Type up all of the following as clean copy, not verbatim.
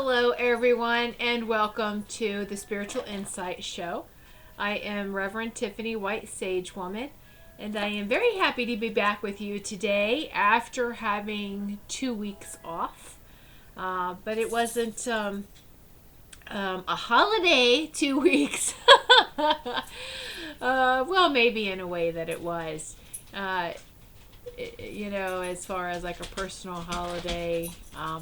Hello, everyone, and welcome to the Spiritual Insight Show. I am Reverend Tiffany, White Sage Woman, and I am very happy to be back with you today after having 2 weeks off. But it wasn't a holiday 2 weeks. Well, maybe in a way that it was. As far as like a personal holiday,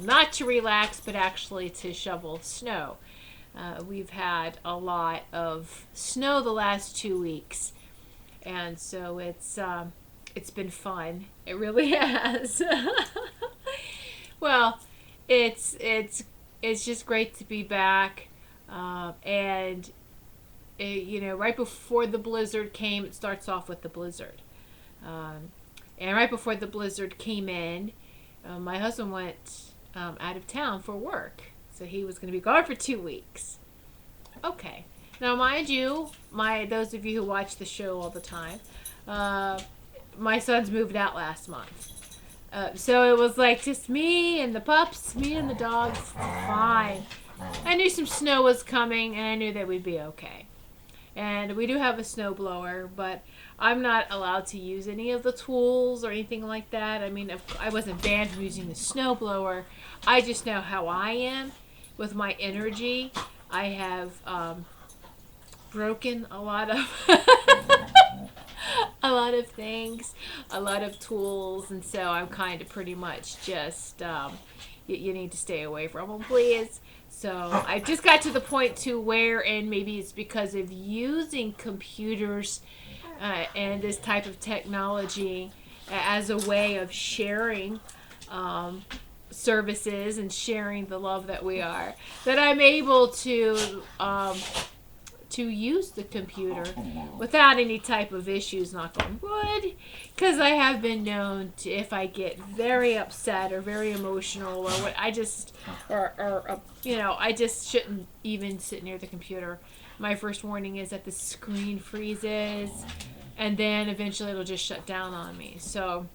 not to relax, but actually to shovel snow. We've had a lot of snow the last 2 weeks, and so it's been fun. It really has. Well, it's just great to be back, and right before the blizzard came, it starts off with the blizzard. And right before the blizzard came in, my husband went out of town for work. So he was going to be gone for 2 weeks. Okay. Now, mind you, those of you who watch the show all the time, my son's moved out last month. So it was like just me and the pups, me and the dogs. Fine. I knew some snow was coming, and I knew that we'd be okay. And we do have a snowblower, but I'm not allowed to use any of the tools or anything like that. I mean, I wasn't banned from using the snowblower. I just know how I am with my energy. I have broken a lot of a lot of things, a lot of tools, and so I'm kind of pretty much just you need to stay away from them, please. So I just got to the point to where, and maybe it's because of using computers and this type of technology as a way of sharing services and sharing the love that we are, that I'm able to use the computer without any type of issues, knock on wood, because I have been known to, if I get very upset or very emotional or what, I just shouldn't even sit near the computer. My first warning is that the screen freezes, and then eventually it'll just shut down on me. So,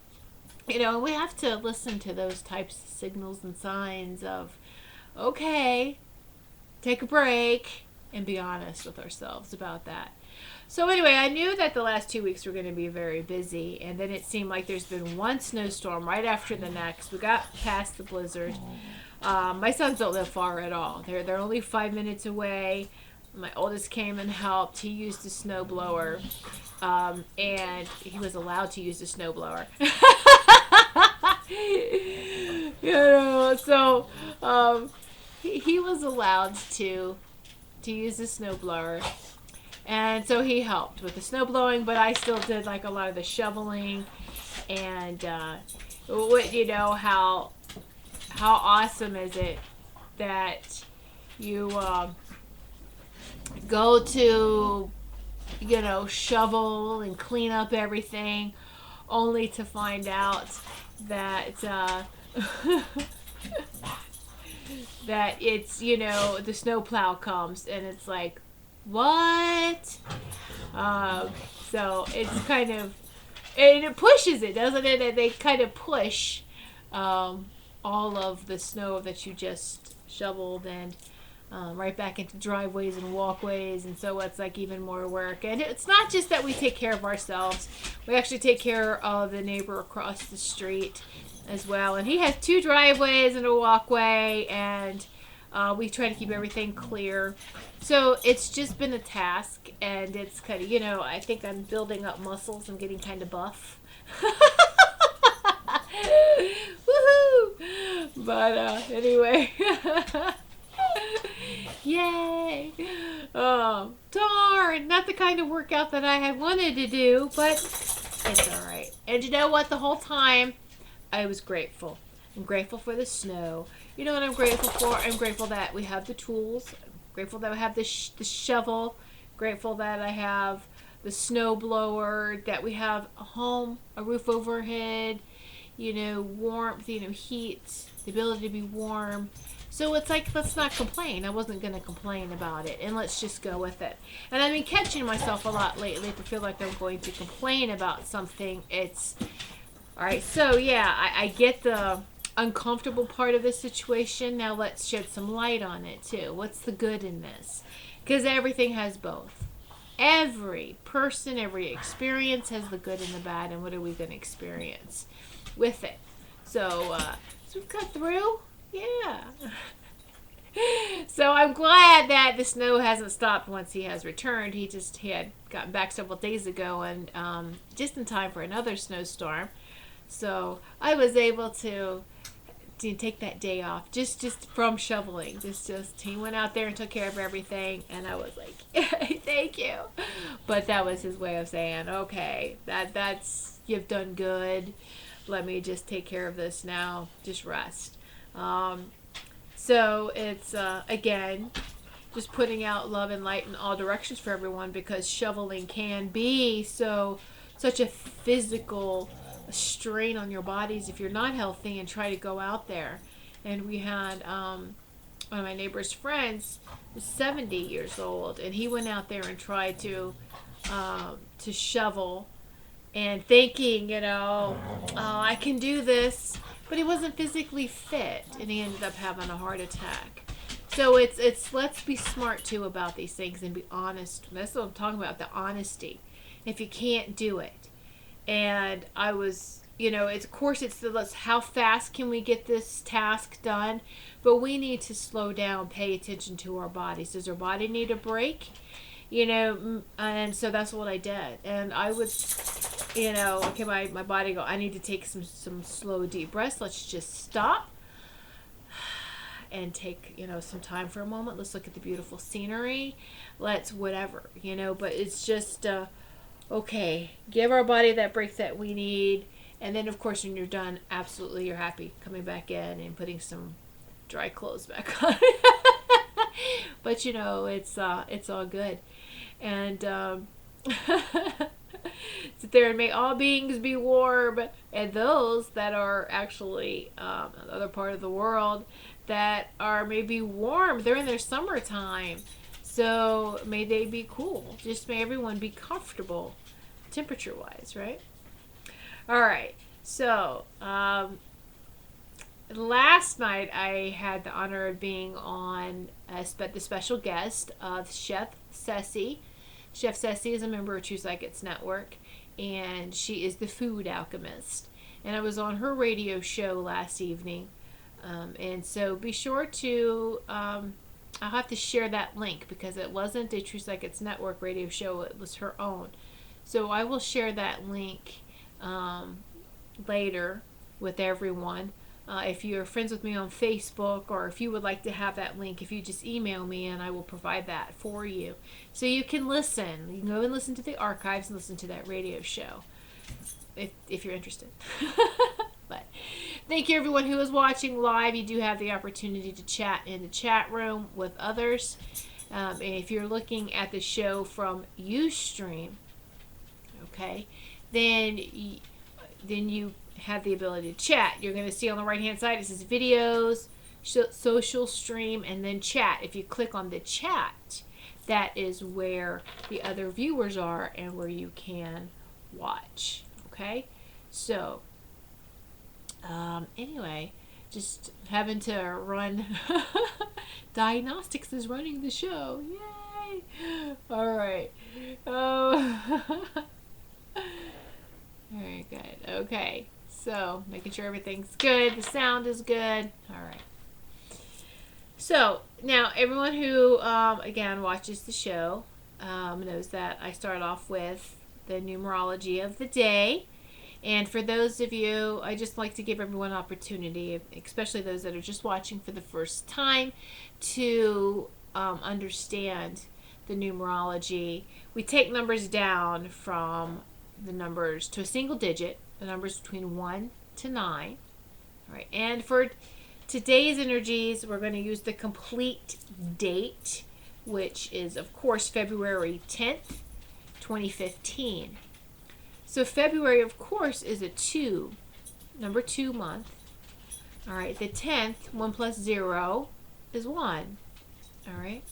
we have to listen to those types of signals and signs of, okay, take a break, and be honest with ourselves about that. So anyway, I knew that the last 2 weeks were going to be very busy, and then it seemed like there's been one snowstorm right after the next. We got past the blizzard. My sons don't live far at all. They're only 5 minutes away. My oldest came and helped. He used the snowblower, and he was allowed to use the snowblower. So he was allowed to use the snowblower, and so he helped with the snow blowing, but I still did like a lot of the shoveling. And how awesome is it that you go to shovel and clean up everything, only to find out that that it's, the snowplow comes, and it's like, what? So it's kind of, and it pushes it, doesn't it? And they kind of push all of the snow that you just shoveled and right back into driveways and walkways, and so it's like even more work. And it's not just that we take care of ourselves, we actually take care of the neighbor across the street as well. And he has 2 driveways and a walkway, and we try to keep everything clear. So it's just been a task, and it's kind of, I think I'm building up muscles. I'm getting kind of buff. Woohoo! But anyway. Yay! Oh, darn! Not the kind of workout that I had wanted to do, but it's alright. And you know what? The whole time, I was grateful. I'm grateful for the snow. You know what I'm grateful for? I'm grateful that we have the tools. I'm grateful that I have the shovel. Grateful that I have the snow blower. That we have a home, a roof overhead, warmth, heat, the ability to be warm. So it's like, let's not complain. I wasn't going to complain about it, and let's just go with it. And I've been catching myself a lot lately to feel like I'm going to complain about something. It's, all right, so yeah, I get the uncomfortable part of the situation. Now let's shed some light on it too. What's the good in this? Because everything has both. Every person, every experience has the good and the bad, and what are we going to experience with it? So we've got through. Yeah. So I'm glad that the snow hasn't stopped once he has returned. He had gotten back several days ago, and just in time for another snowstorm. So I was able to take that day off just from shoveling. Just he went out there and took care of everything, and I was like, thank you. But that was his way of saying, okay, that's you've done good. Let me just take care of this now. Just rest. So it's, again, just putting out love and light in all directions for everyone, because shoveling can be such a physical strain on your bodies if you're not healthy and try to go out there. And we had one of my neighbor's friends was 70 years old, and he went out there and tried to shovel, and thinking, oh, I can do this. But he wasn't physically fit, and he ended up having a heart attack. So it's let's be smart too about these things and be honest. That's what I'm talking about, the honesty. If you can't do it, and I was, it's of course it's how fast can we get this task done, but we need to slow down, pay attention to our bodies. Does our body need a break? And so that's what I did, and I would. Okay, my body go, I need to take some slow, deep breaths. Let's just stop and take, some time for a moment. Let's look at the beautiful scenery. Let's whatever, but it's just, okay, give our body that break that we need. And then, of course, when you're done, absolutely you're happy coming back in and putting some dry clothes back on. But, it's all good. And, sit there and may all beings be warm, and those that are actually another part of the world that are maybe warm, they're in their summertime, so may they be cool. Just may everyone be comfortable temperature wise, right? All right, so last night I had the honor of being on the special guest of Chef Ceci. Chef Ceci is a member of True Psychics Network, and she is the food alchemist. And I was on her radio show last evening, and so be sure to, I'll have to share that link because it wasn't a True Psychics Network radio show, it was her own. So I will share that link later with everyone. If you're friends with me on Facebook, or if you would like to have that link, if you just email me, and I will provide that for you. So you can listen. You can go and listen to the archives and listen to that radio show if you're interested. But thank you everyone who is watching live. You do have the opportunity to chat in the chat room with others. And if you're looking at the show from Ustream, okay, then you have the ability to chat. You're going to see on the right hand side it says videos, social stream, and then chat. If you click on the chat, that is where the other viewers are and where you can watch. Okay, so anyway, just having to run diagnostics is running the show. Yay! All right. Very good. Okay. So, making sure everything's good. The sound is good. All right. So, now, everyone who, again, watches the show knows that I start off with the numerology of the day. And for those of you, I just like to give everyone an opportunity, especially those that are just watching for the first time, to understand the numerology. We take numbers down from the numbers to a single digit, the numbers between 1 to 9. All right, and for today's energies, we're going to use the complete date, which is, of course, February 10th, 2015. So February, of course, is a 2, number 2 month. All right, the 10th, 1 plus 0 is 1. All right.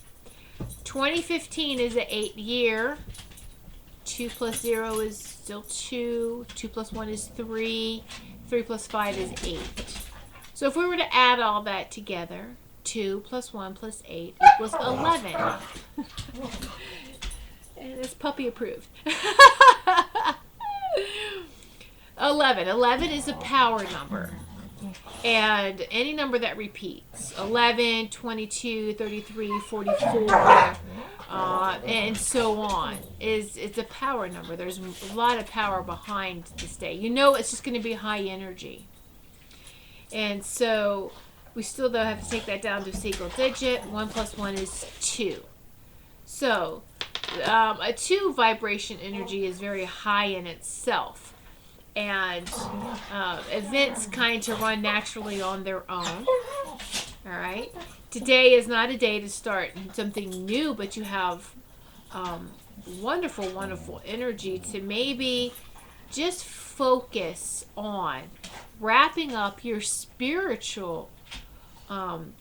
2015 is an 8 year. 2 plus 0 is still 2. 2 plus 1 is 3. 3 plus 5 is 8. So if we were to add all that together, 2 plus 1 plus 8 equals 11. And it's puppy approved. 11. 11 is a power number. And any number that repeats, 11, 22, 33, 44, and so on, it's a power number. There's a lot of power behind this day. You know it's just going to be high energy. And so we still, though, have to take that down to a single digit. 1 plus 1 is 2. So a 2 vibration energy is very high in itself. And events kind of run naturally on their own. All right. Today is not a day to start something new, but you have wonderful, wonderful energy to maybe just focus on wrapping up your spiritual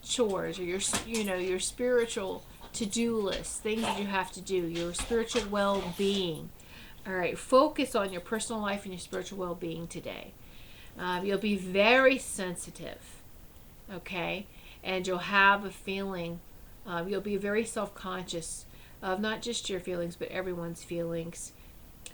chores, or your spiritual to-do list, things that you have to do, your spiritual well-being. All right, focus on your personal life and your spiritual well-being today. You'll be very sensitive, okay? And you'll have a feeling, you'll be very self-conscious of not just your feelings, but everyone's feelings.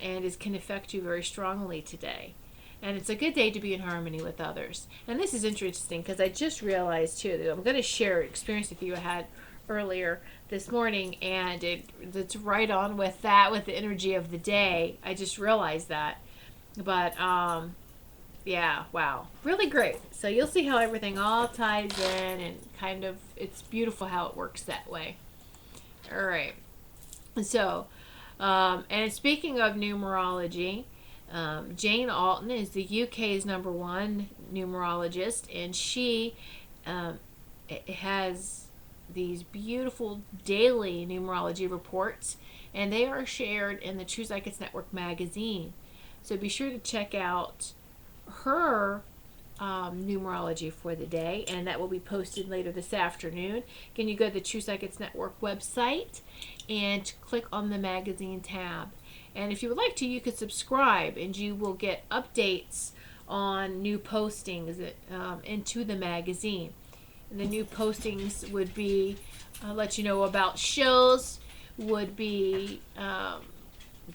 And it can affect you very strongly today. And it's a good day to be in harmony with others. And this is interesting because I just realized, too, that I'm going to share an experience with you I had earlier this morning, and it's right on with that, with the energy of the day. I just realized that. But yeah, wow, really great. So you'll see how everything all ties in, and kind of, it's beautiful how it works that way. All right. So and speaking of numerology, Jane Alton is the UK's #1 numerologist, and she has these beautiful daily numerology reports, and they are shared in the True Psychics Network magazine. So be sure to check out her numerology for the day, and that will be posted later this afternoon. Again, you go to the True Psychics Network website and click on the magazine tab. And if you would like to, you could subscribe, and you will get updates on new postings into the magazine. And the new postings would be, let you know about shows, would be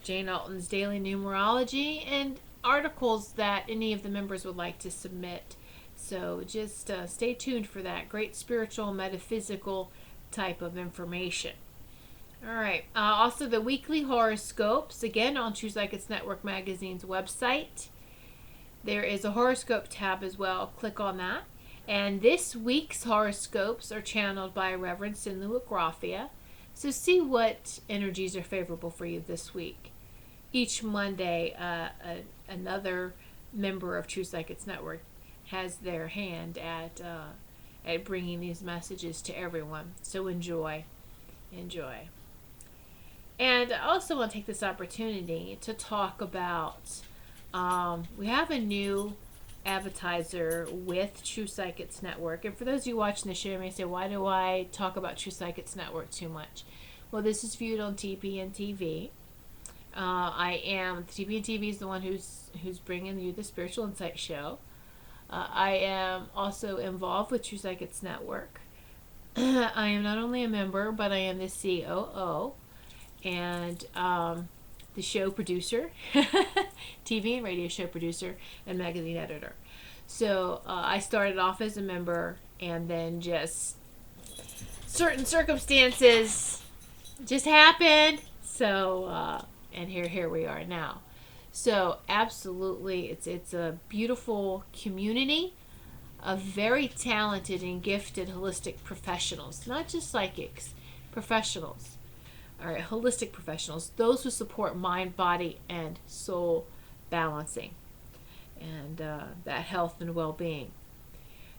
Jane Alton's daily numerology, and articles that any of the members would like to submit. So just stay tuned for that great spiritual, metaphysical type of information. All right. Also, the weekly horoscopes, again, on True Psychics Network magazine's website. There is a horoscope tab as well. Click on that. And this week's horoscopes are channeled by Reverend Sinlu Agrafia. So see what energies are favorable for you this week. Each Monday, another member of True Psychics Network has their hand at bringing these messages to everyone. So enjoy. And I also want to take this opportunity to talk about, we have a new advertiser with True Psychics Network. And for those of you watching the show, you may say, why do I talk about True Psychics Network too much? Well, this is viewed on TPN-TV. TPN-TV is the one who's bringing you the Spiritual Insight Show. I am also involved with True Psychics Network. I am not only a member, but I am the COO and the show producer, TV and radio show producer, and magazine editor. So I started off as a member, and then just certain circumstances just happened. So and here we are now. So absolutely, it's a beautiful community of very talented and gifted holistic professionals, not just psychics, professionals. All right, holistic professionals, those who support mind, body, and soul balancing, and that health and well-being.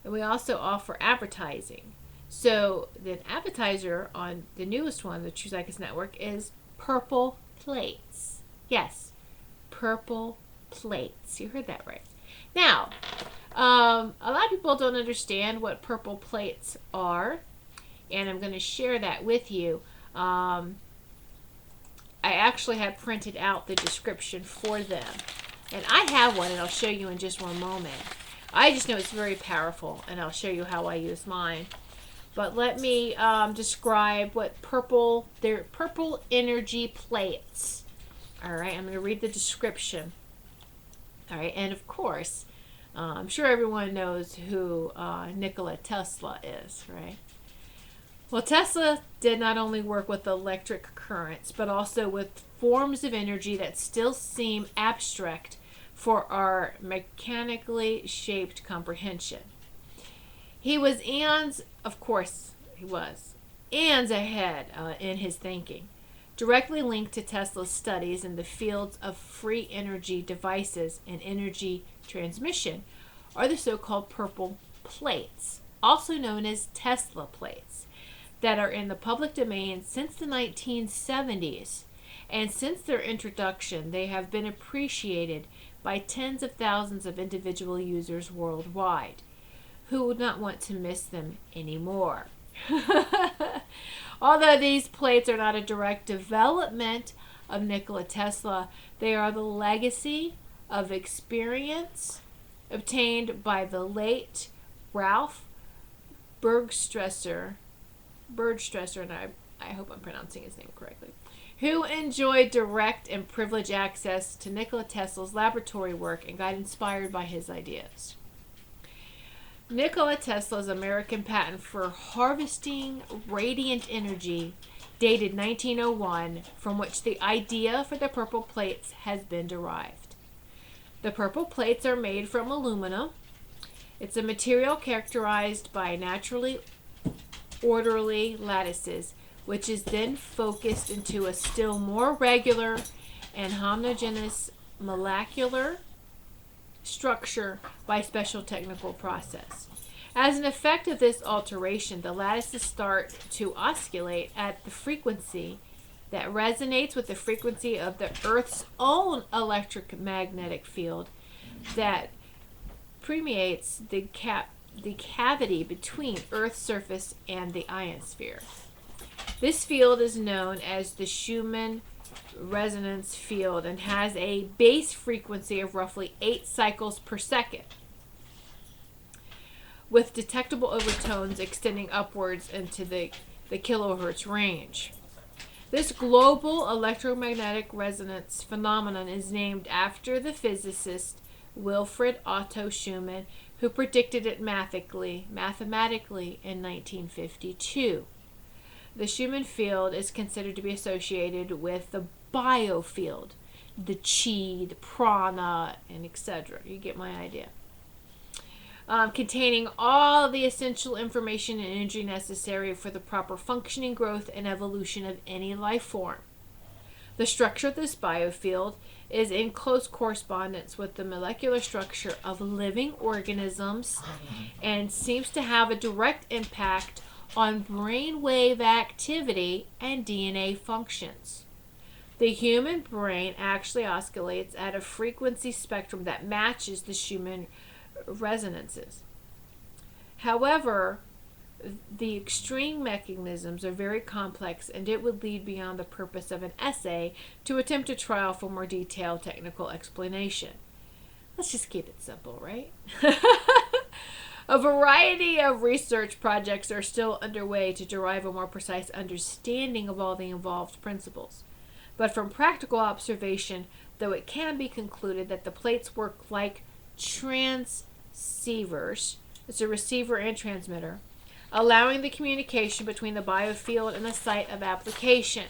And we also offer advertising. So the advertiser on the newest one, the True Psychics Network, is Purple Plates. Yes, Purple Plates. You heard that right. Now, a lot of people don't understand what purple plates are, and I'm going to share that with you. I actually have printed out the description for them, and I have one, and I'll show you in just one moment. I just know it's very powerful, and I'll show you how I use mine. But let me describe what they're purple energy plates. All right, I'm going to read the description. All right, and of course, I'm sure everyone knows who Nikola Tesla is, right? Well, Tesla did not only work with electric currents, but also with forms of energy that still seem abstract for our mechanically shaped comprehension. He was eons ahead in his thinking. Directly linked to Tesla's studies in the fields of free energy devices and energy transmission are the so-called purple plates, also known as Tesla plates, that are in the public domain since the 1970s. And since their introduction, they have been appreciated by tens of thousands of individual users worldwide who would not want to miss them anymore. Although these plates are not a direct development of Nikola Tesla, they are the legacy of experience obtained by the late Ralph Bergstresser, and I hope I'm pronouncing his name correctly, who enjoyed direct and privileged access to Nikola Tesla's laboratory work and got inspired by his ideas. Nikola Tesla's American patent for harvesting radiant energy dated 1901, from which the idea for the purple plates has been derived. The purple plates are made from aluminum. It's a material characterized by naturally orderly lattices, which is then focused into a still more regular and homogeneous molecular structure by special technical process. As an effect of this alteration, the lattices start to oscillate at the frequency that resonates with the frequency of the Earth's own electromagnetic field that permeates the cavity between Earth's surface and the ionosphere. This field is known as the Schumann resonance field and has a base frequency of roughly 8 cycles per second, with detectable overtones extending upwards into the kilohertz range. This global electromagnetic resonance phenomenon is named after the physicist Wilfred Otto Schumann, who predicted it mathematically in 1952. The Schumann field is considered to be associated with the biofield, the chi, the prana, and etc. You get my idea. Containing all the essential information and energy necessary for the proper functioning, growth, and evolution of any life form. The structure of this biofield is in close correspondence with the molecular structure of living organisms and seems to have a direct impact on brainwave activity and DNA functions. The human brain actually oscillates at a frequency spectrum that matches the Schumann resonances. However, the extreme mechanisms are very complex, and it would lead beyond the purpose of an essay to attempt a trial for more detailed technical explanation. Let's just keep it simple, right? A variety of research projects are still underway to derive a more precise understanding of all the involved principles. But from practical observation, though it can be concluded that the plates work like transceivers, it's a receiver and transmitter, allowing the communication between the biofield and the site of application.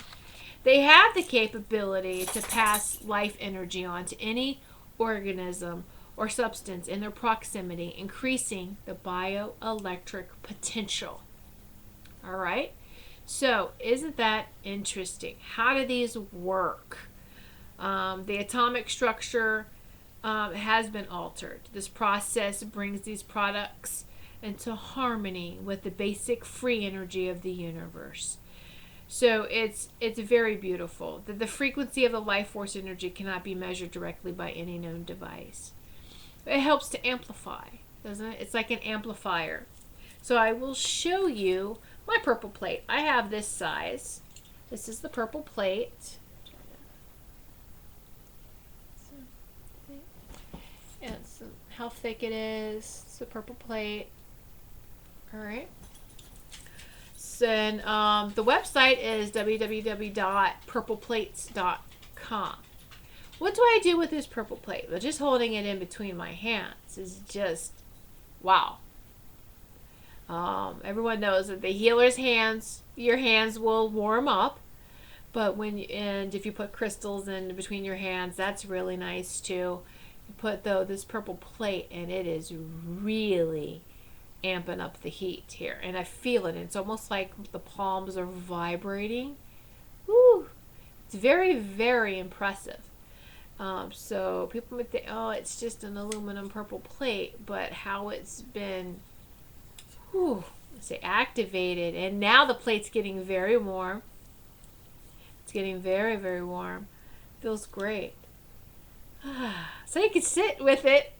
They have the capability to pass life energy on to any organism or substance in their proximity, increasing the bioelectric potential. All right? So, isn't that interesting? How do these work? The atomic structure has been altered. This process brings these products into harmony with the basic free energy of the universe. So it's very beautiful. The frequency of the life force energy cannot be measured directly by any known device. It helps to amplify, doesn't it? It's like an amplifier. So I will show you my purple plate. I have this size. This is the purple plate. And how thick it is. It's a purple plate. All right. So, and the website is www.purpleplates.com. What do I do with this purple plate? Well, just holding it in between my hands is just wow. Everyone knows that the healer's hands, your hands will warm up, but and if you put crystals in between your hands, that's really nice too. You put this purple plate, and it is really amping up the heat here, and I feel it. It's almost like the palms are vibrating. Woo! It's very, very impressive. So people might think, oh, it's just an aluminum purple plate, but how it's been, let's say, activated, and now the plate's getting very warm. It's getting very, very warm. Feels great. So you can sit with it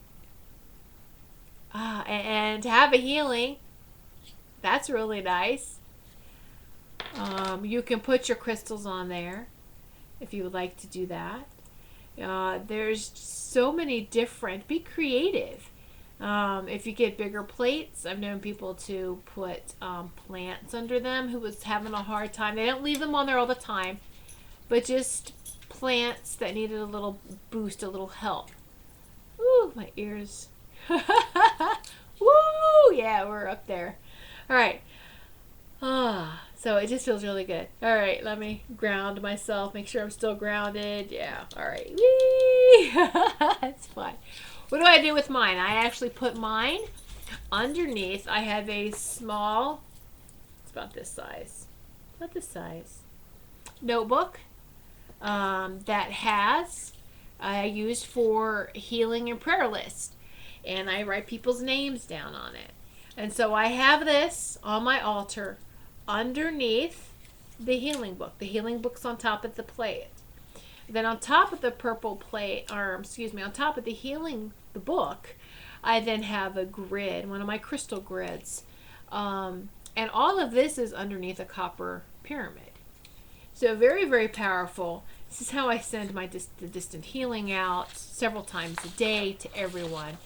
and have a healing. That's really nice. You can put your crystals on there if you would like to do that. There's so many different. Be creative. If you get bigger plates, I've known people to put plants under them who was having a hard time. They don't leave them on there all the time, but just plants that needed a little boost, a little help. Ooh, my ears. Woo! Yeah, we're up there. All right. So it just feels really good. All right, let me ground myself, make sure I'm still grounded. Yeah, all right. Whee! That's fun. What do I do with mine? I actually put mine underneath. I have a small, it's about this size, notebook that I use for healing and prayer list. And I write people's names down on it. And so I have this on my altar underneath the healing book. The healing book's on top of the plate. Then on top of the purple plate, on top of the book, I then have a grid, one of my crystal grids. And all of this is underneath a copper pyramid. So very, very powerful. This is how I send the distant healing out several times a day to everyone.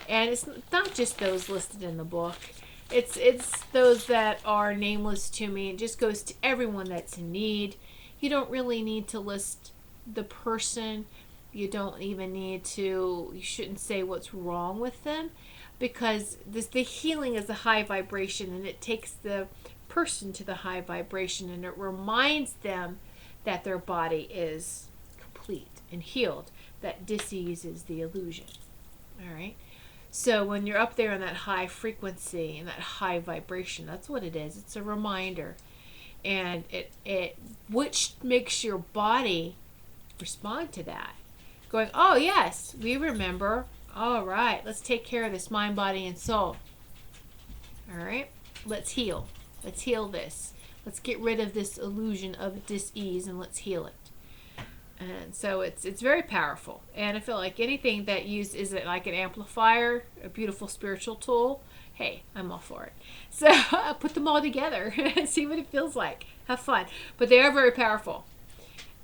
And it's not just those listed in the book. It's those that are nameless to me. It just goes to everyone that's in need. You don't really need to list the person. You don't even need to, you shouldn't say what's wrong with them, because the healing is a high vibration, and it takes the person to the high vibration, and it reminds them that their body is complete and healed. That diseases the illusion. All right. So when you're up there in that high frequency and that high vibration, that's what it is. It's a reminder. And it which makes your body respond to that. Going, oh yes, we remember. All right, let's take care of this mind, body, and soul. All right, let's heal. Let's heal this. Let's get rid of this illusion of dis-ease, and let's heal it. And so it's very powerful. And I feel like anything that is it like an amplifier, a beautiful spiritual tool, hey, I'm all for it. So I'll put them all together and see what it feels like. Have fun. But they are very powerful.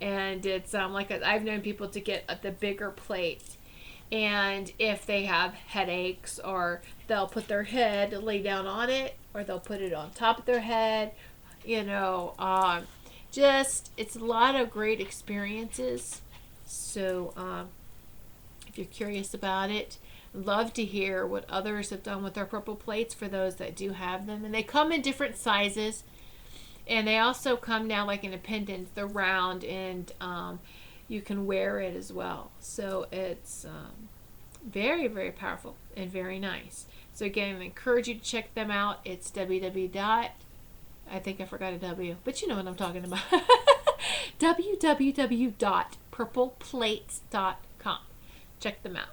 And it's I've known people to get the bigger plate. And if they have headaches, or they'll put their head, lay down on it, or they'll put it on top of their head, it's a lot of great experiences. So if you're curious about it, I'd love to hear what others have done with their purple plates for those that do have them. And they come in different sizes, and they also come now like in a pendant. They're round, and you can wear it as well. So it's very, very powerful and very nice. So again, I encourage you to check them out. It's I think I forgot a W, but you know what I'm talking about. www.purpleplates.com. Check them out.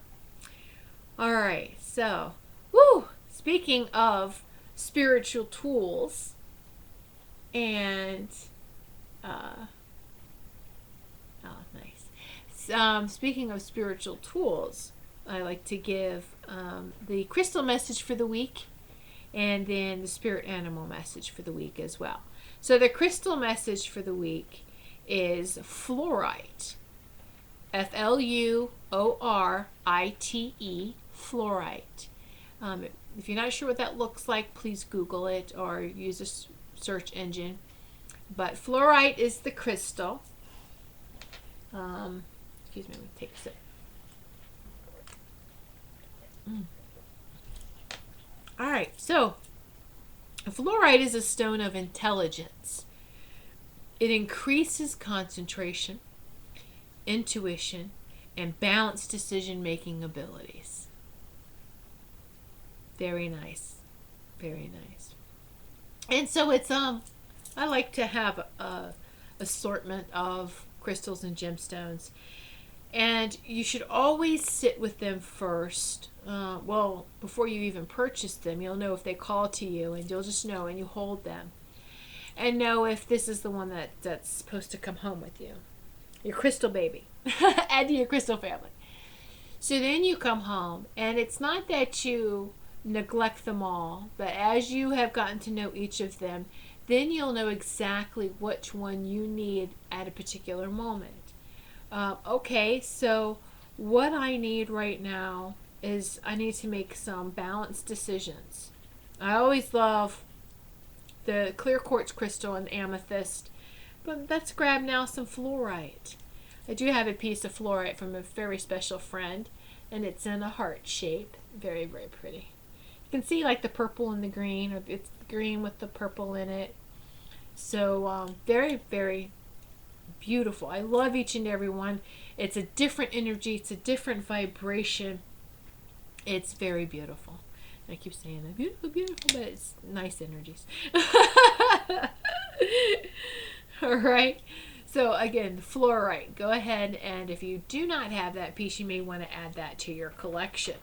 All right, so, speaking of spiritual tools, and, speaking of spiritual tools, I like to give the crystal message for the week, and then the spirit animal message for the week as well. So the crystal message for the week is fluorite. Fluorite. fluorite. If you're not sure what that looks like, please Google it or use a search engine. But fluorite is the crystal. Excuse me, let me take a sip. All right, so fluorite is a stone of intelligence. It increases concentration, intuition, and balanced decision-making abilities. Very nice. Very nice. And so it's I like to have a assortment of crystals and gemstones. And you should always sit with them first. Well, before you even purchase them, you'll know if they call to you, and you'll just know, and you hold them. And know if this is the one that's supposed to come home with you. Your crystal baby. Add to your crystal family. So then you come home, and it's not that you neglect them all, but as you have gotten to know each of them, then you'll know exactly which one you need at a particular moment. Okay, so what I need right now is I need to make some balanced decisions. I always love the clear quartz crystal and amethyst, but let's grab now some fluorite. I do have a piece of fluorite from a very special friend, and it's in a heart shape. Very, very pretty. You can see like the purple and the green, or it's green with the purple in it. So very, very beautiful. I love each and every one. It's a different energy. It's a different vibration. It's very beautiful. I keep saying that. Beautiful, beautiful, but it's nice energies. All right. So again, fluorite. Go ahead, and if you do not have that piece, you may want to add that to your collection.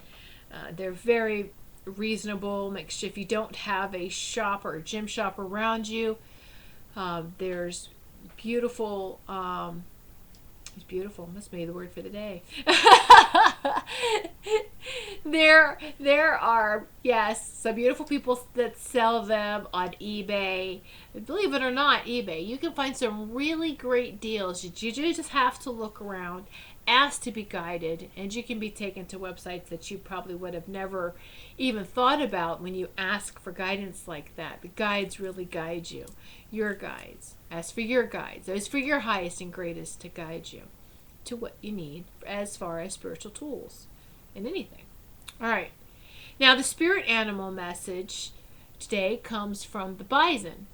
They're very reasonable. Make sure if you don't have a shop or a gem shop around you, there's beautiful. It's beautiful. Must be the word for the day. There are, yes, some beautiful people that sell them on eBay. Believe it or not, eBay, you can find some really great deals. You just have to look around, ask to be guided, and you can be taken to websites that you probably would have never even thought about when you ask for guidance like that. The guides really guide you. Your guides. Ask for your guides. Ask for your highest and greatest to guide you to what you need as far as spiritual tools in anything. All right. Now, the spirit animal message today comes from the bison.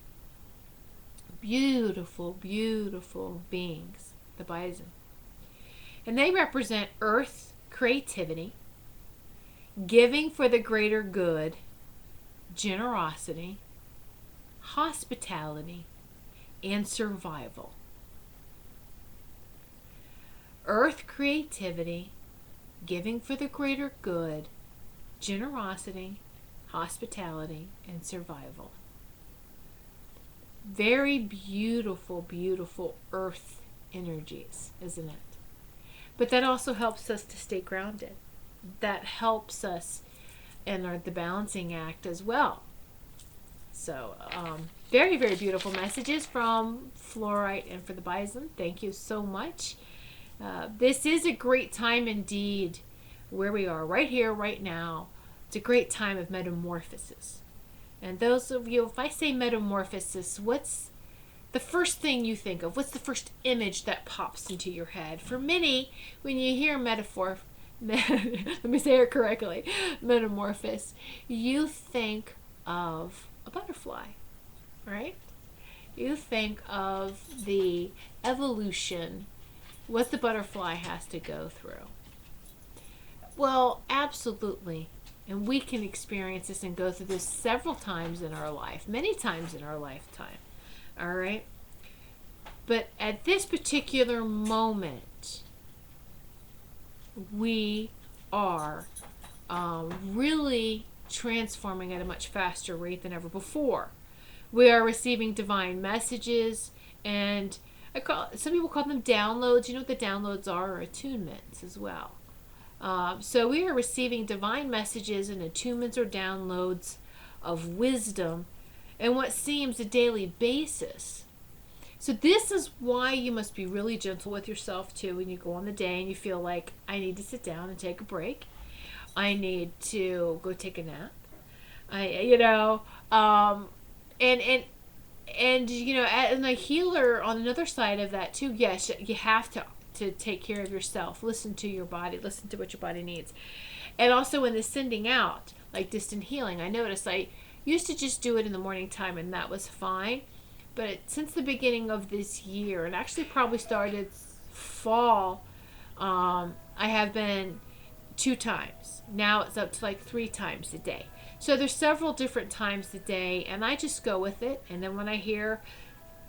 Beautiful, beautiful beings, the bison. And they represent earth, creativity, giving for the greater good, generosity, hospitality, and survival. Earth, creativity, giving for the greater good, generosity, hospitality, and survival. Very beautiful, beautiful earth energies, isn't it? But that also helps us to stay grounded. That helps us in the balancing act as well. So, very, very beautiful messages from fluorite and for the bison. Thank you so much. This is a great time indeed, where we are right here, right now. It's a great time of metamorphosis. And those of you, if I say metamorphosis, what's the first thing you think of? What's the first image that pops into your head? For many, when you hear let me say it correctly, metamorphosis, you think of a butterfly, right? You think of the evolution, what the butterfly has to go through. Well, absolutely. And we can experience this and go through this several times in our life, many times in our lifetime. All right? But at this particular moment, we are really transforming at a much faster rate than ever before. We are receiving divine messages, and some people call them downloads. You know what the downloads are, or attunements as well. So we are receiving divine messages and attunements or downloads of wisdom and what seems a daily basis. So this is why you must be really gentle with yourself too when you go on the day and you feel like, I need to sit down and take a break. I need to go take a nap. You know, and you know, and a healer on another side of that too. Yes, you have to take care of yourself. Listen to your body. Listen to what your body needs. And also in the sending out, like distant healing, I noticed I used to just do it in the morning time, and that was fine. But since the beginning of this year, and actually probably started fall, I have been 2 times. Now it's up to like 3 times a day. So there's several different times a day, and I just go with it. And then when I hear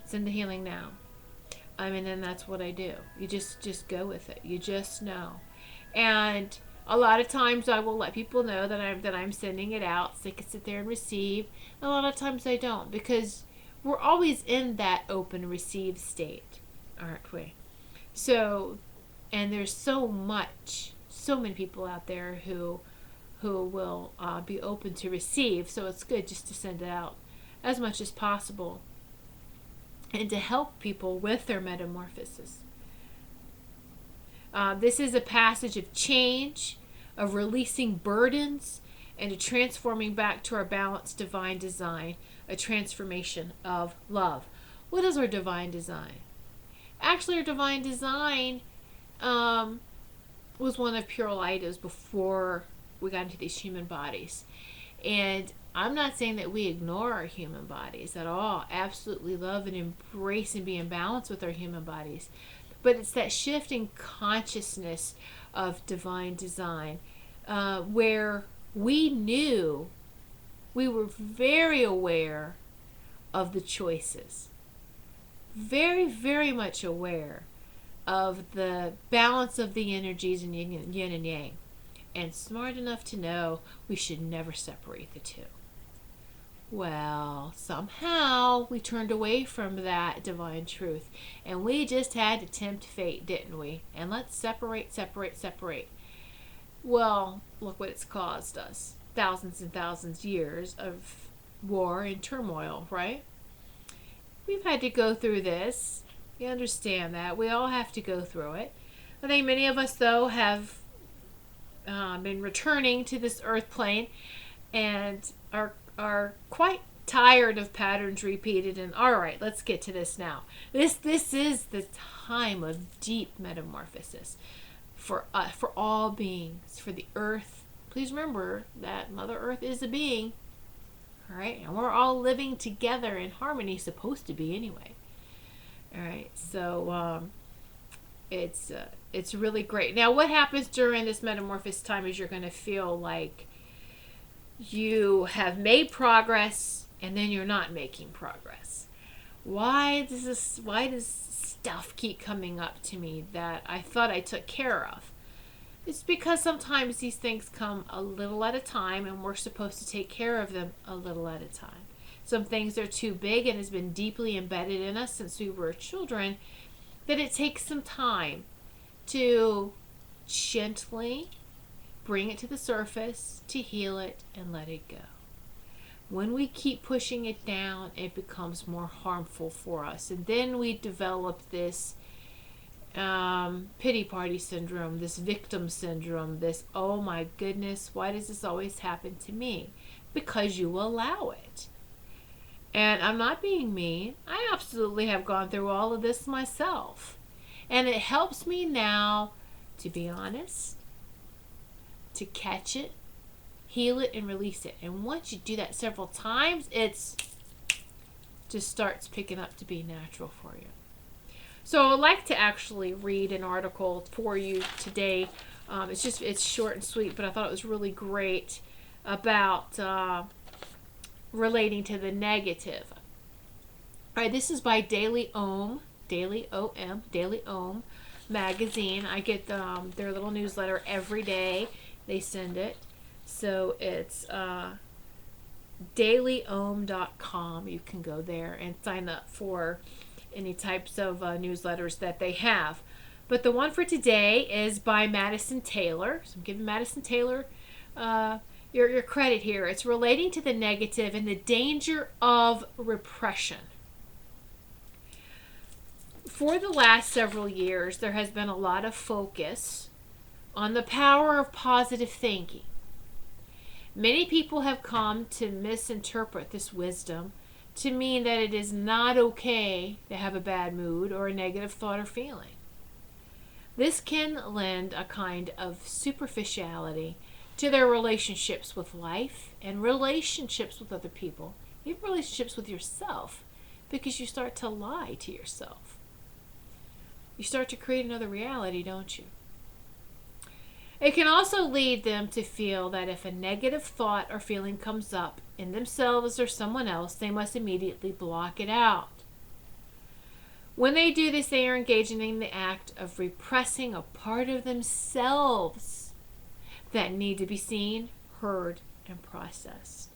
send the healing now, I mean, then that's what I do. You just go with it. You just know. And a lot of times I will let people know that I'm sending it out so they can sit there and receive. And a lot of times I don't, because we're always in that open receive state, aren't we? So, and there's so many people out there who will be open to receive. So it's good just to send it out as much as possible and to help people with their metamorphosis. This is a passage of change, of releasing burdens, and a transforming back to our balanced divine design, a transformation of love. What is our divine design? Actually, our divine design was one of pure light before we got into these human bodies. And I'm not saying that we ignore our human bodies at all. Absolutely love and embrace and be in balance with our human bodies. But it's that shift in consciousness of divine design where we knew, we were very aware of the choices. Very, very much aware of the balance of the energies in yin and yang. And smart enough to know we should never separate the two. Well, somehow we turned away from that divine truth, and we just had to tempt fate, didn't we? And let's separate. Well, look what it's caused us. Thousands and thousands of years of war and turmoil, right? We've had to go through this. You understand that. We all have to go through it. I think many of us, though, have been returning to this earth plane and are quite tired of patterns repeated. And all right, let's get to this now. This is the time of deep metamorphosis for all beings, for the earth. Please remember that Mother Earth is a being. All right, and we're all living together in harmony, supposed to be anyway. All right, so it's really great. Now, what happens during this metamorphosis time is you're going to feel like you have made progress, and then you're not making progress. Why does stuff keep coming up to me that I thought I took care of? It's because sometimes these things come a little at a time, and we're supposed to take care of them a little at a time. Some things are too big and has been deeply embedded in us since we were children that it takes some time to gently bring it to the surface, to heal it, and let it go. When we keep pushing it down, it becomes more harmful for us. And then we develop this pity party syndrome, this victim syndrome, this, oh my goodness, why does this always happen to me? Because you allow it. And I'm not being mean. I absolutely have gone through all of this myself. And it helps me now to be honest, to catch it, heal it, and release it. And once you do that several times, it's just starts picking up to be natural for you. So I'd like to actually read an article for you today. It's short and sweet, but I thought it was really great about relating to the negative. All right, this is by Daily Om magazine. I get their little newsletter every day. They send it. So it's dailyom.com. You can go there and sign up for any types of newsletters that they have. But the one for today is by Madison Taylor. So I'm giving Madison Taylor your credit here. It's relating to the negative and the danger of repression. For the last several years, there has been a lot of focus on the power of positive thinking. Many people have come to misinterpret this wisdom to mean that it is not okay to have a bad mood or a negative thought or feeling. This can lend a kind of superficiality to their relationships with life and relationships with other people, even relationships with yourself, because you start to lie to yourself. You start to create another reality, don't you? It can also lead them to feel that if a negative thought or feeling comes up in themselves or someone else, they must immediately block it out. When they do this, they are engaging in the act of repressing a part of themselves that need to be seen, heard, and processed.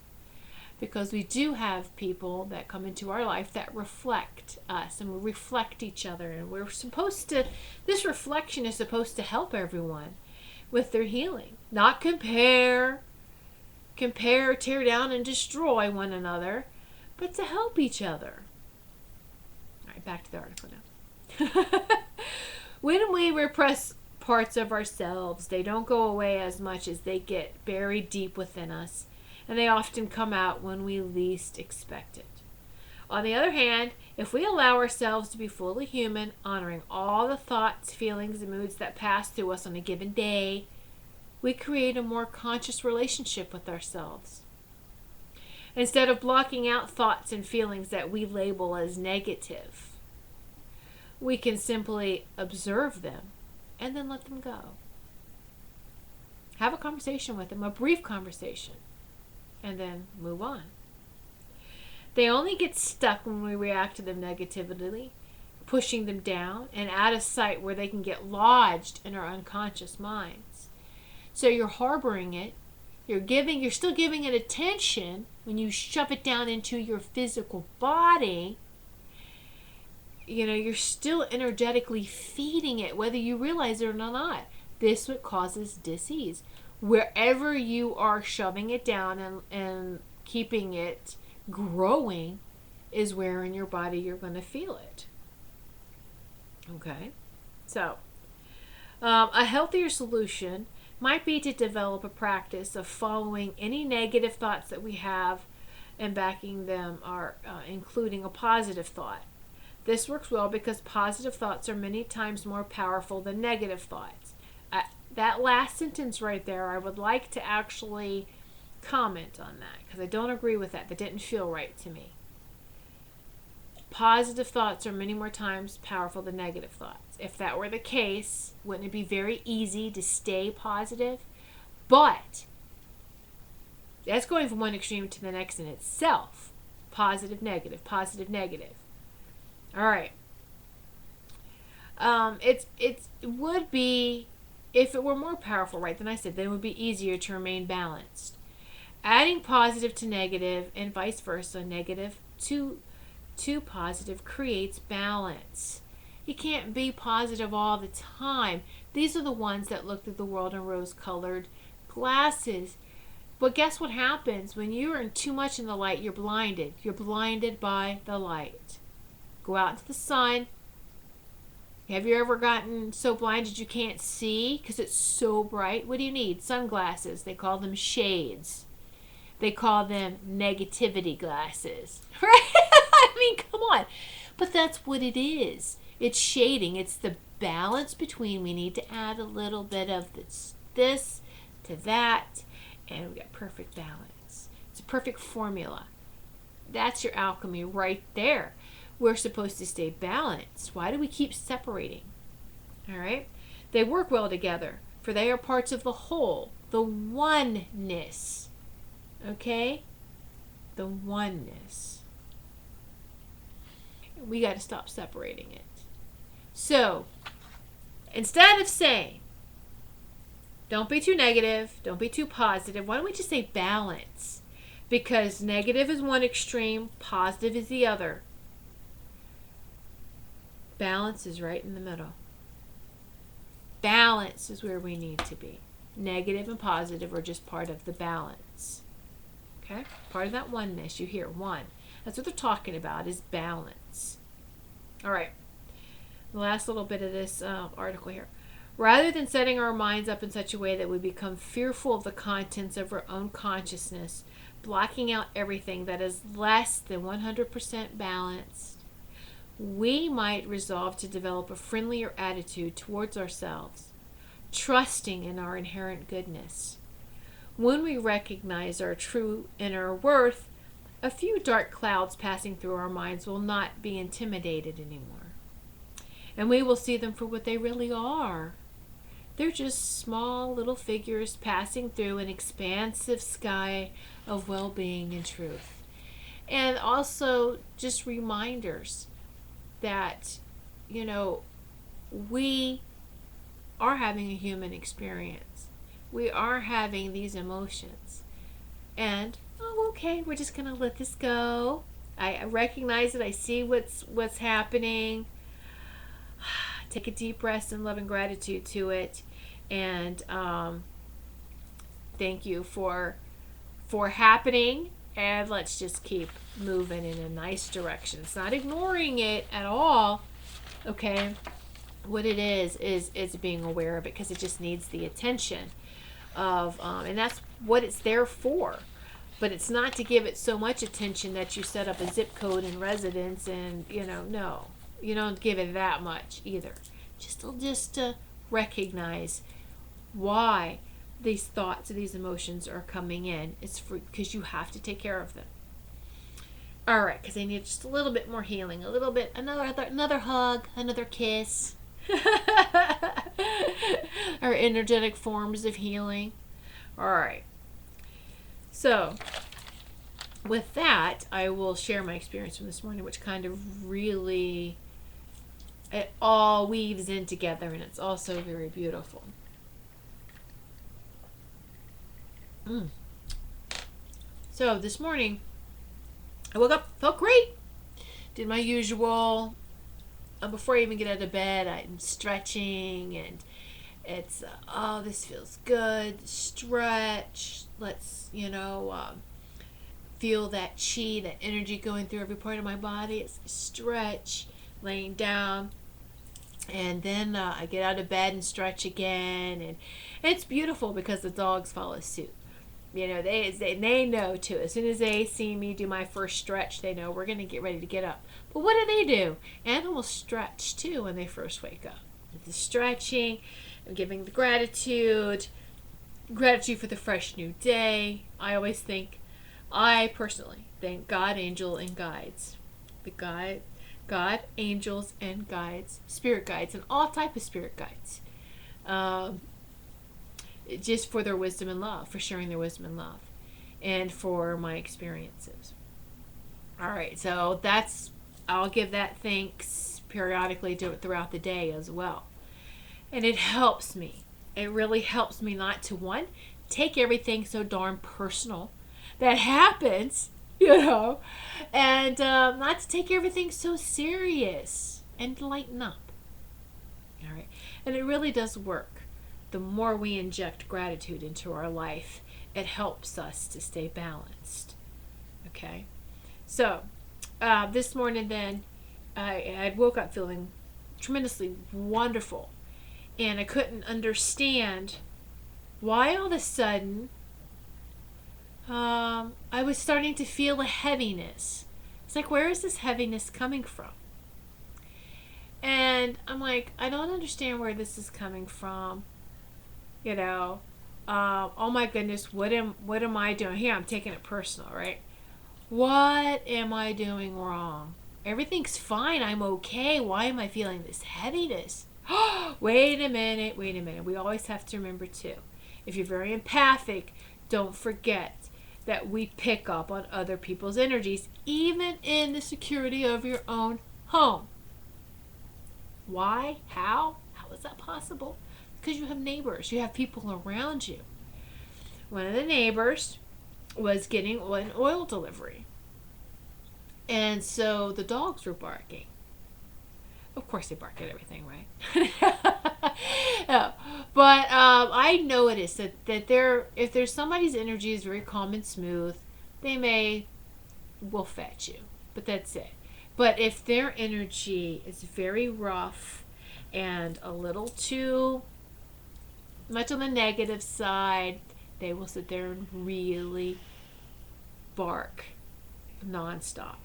Because we do have people that come into our life that reflect us, and we reflect each other, and we're supposed to, this reflection is supposed to help everyone with their healing. Not compare, tear down, and destroy one another, but to help each other. All right, back to the article now. When we repress parts of ourselves, they don't go away as much as they get buried deep within us, and they often come out when we least expect it. On the other hand, if we allow ourselves to be fully human, honoring all the thoughts, feelings, and moods that pass through us on a given day, we create a more conscious relationship with ourselves. Instead of blocking out thoughts and feelings that we label as negative, we can simply observe them and then let them go. Have a conversation with them, a brief conversation, and then move on. They only get stuck when we react to them negatively, pushing them down and out of sight where they can get lodged in our unconscious minds. So you're harboring it, you're still giving it attention when you shove it down into your physical body. You're still energetically feeding it, whether you realize it or not. This is what causes disease. Wherever you are shoving it down and keeping it growing is where in your body you're going to feel it. Okay? So, a healthier solution might be to develop a practice of following any negative thoughts that we have and backing them are including a positive thought. This works well because positive thoughts are many times more powerful than negative thoughts. That last sentence right there, I would like to actually comment on that because I don't agree with that. That didn't feel right to me. Positive thoughts are many more times powerful than negative thoughts. If that were the case, wouldn't it be very easy to stay positive? But that's going from one extreme to the next in itself. Positive, negative, positive, negative. All right. It would be, if it were more powerful, right, then I said, then it would be easier to remain balanced. Adding positive to negative and vice versa, negative to positive creates balance. You can't be positive all the time. These are the ones that looked at the world in rose-colored glasses. But guess what happens? When you're too much in the light, you're blinded. You're blinded by the light. Go out into the sun. Have you ever gotten so blinded you can't see because it's so bright? What do you need? Sunglasses. They call them shades. They call them negativity glasses. Right? I mean, come on. But that's what it is. It's shading. It's the balance between we need to add a little bit of this to that, and we got perfect balance. It's a perfect formula. That's your alchemy right there. We're supposed to stay balanced. Why do we keep separating? All right? They work well together, for they are parts of the whole, the oneness. Okay? The oneness. We got to stop separating it. So, instead of saying, don't be too negative, don't be too positive, why don't we just say balance? Because negative is one extreme, positive is the other. Balance is right in the middle. Balance is where we need to be. Negative and positive are just part of the balance. Okay? Part of that oneness. You hear one. That's what they're talking about, is balance. All right. The last little bit of this article here. Rather than setting our minds up in such a way that we become fearful of the contents of our own consciousness, blocking out everything that is less than 100% balanced, we might resolve to develop a friendlier attitude towards ourselves, trusting in our inherent goodness. When we recognize our true inner worth, a few dark clouds passing through our minds will not be intimidated anymore. And we will see them for what they really are. They're just small little figures passing through an expansive sky of well-being and truth. And also just reminders that, we are having a human experience. We are having these emotions. And, okay, we're just going to let this go. I recognize it. I see what's happening. Take a deep breath in love and gratitude to it. And thank you for happening. And let's just keep moving in a nice direction. It's not ignoring it at all. Okay? What it is being aware of it, because it just needs the attention of, and that's what it's there for. But it's not to give it so much attention that you set up a zip code and residence and, no. You don't give it that much either. Just to recognize why these thoughts, these emotions are coming in. It's because you have to take care of them. All right, because they need just a little bit more healing, a little bit, another hug, another kiss. Our energetic forms of healing. All right. So, with that, I will share my experience from this morning, which kind of really, it all weaves in together, and it's also very beautiful. So, this morning, I woke up, felt great. Did my usual. Before I even get out of bed, I'm stretching, and it's, this feels good. Stretch. Let's, feel that chi, that energy going through every part of my body. It's stretch, laying down. And then I get out of bed and stretch again. And it's beautiful because the dogs follow suit. They know too. As soon as they see me do my first stretch, they know we're going to get ready to get up. But what do? Animals stretch too when they first wake up. The stretching, I'm giving the gratitude for the fresh new day. I personally thank God, angel, and guides. God, angels, and guides, spirit guides, and all type of spirit guides. Just for their wisdom and love, for sharing their wisdom and love, and for my experiences. All right, so I'll give that thanks periodically throughout the day as well. And it helps me. It really helps me not to, take everything so darn personal that happens, and not to take everything so serious, and to lighten up. All right, and it really does work. The more we inject gratitude into our life, it helps us to stay balanced. Okay? So, this morning then, I woke up feeling tremendously wonderful. And I couldn't understand why all of a sudden I was starting to feel a heaviness. It's like, where is this heaviness coming from? And I'm like, I don't understand where this is coming from. Oh my goodness, what am I doing here? I'm taking it personal, right? What am I doing wrong? Everything's fine. I'm okay. Why am I feeling this heaviness? Wait a minute. We always have to remember too, if you're very empathic, don't forget that we pick up on other people's energies, even in the security of your own home. Why? How is that possible? Because you have neighbors, you have people around you. One of the neighbors was getting an oil delivery, and so the dogs were barking. Of course they bark at everything, right? But I noticed that if there's somebody's energy is very calm and smooth, they will fetch you, but that's it. But if their energy is very rough and a little too much on the negative side. They will sit there and really bark nonstop.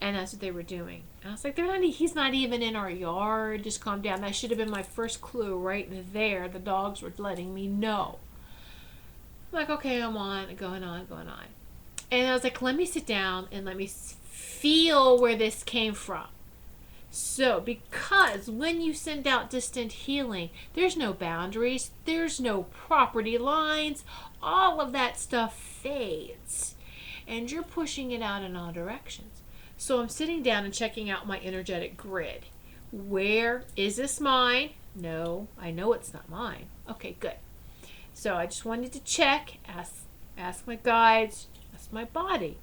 And that's what they were doing. And I was like, he's not even in our yard. Just calm down. That should have been my first clue right there. The dogs were letting me know. I'm like, okay, I'm on, going on. And I was like, let me sit down and let me feel where this came from. So, because when you send out distant healing, there's no boundaries, there's no property lines, all of that stuff fades. And you're pushing it out in all directions. So I'm sitting down and checking out my energetic grid. Where is this mine? No, I know it's not mine. Okay, good. So I just wanted to check, ask my guides, ask my body.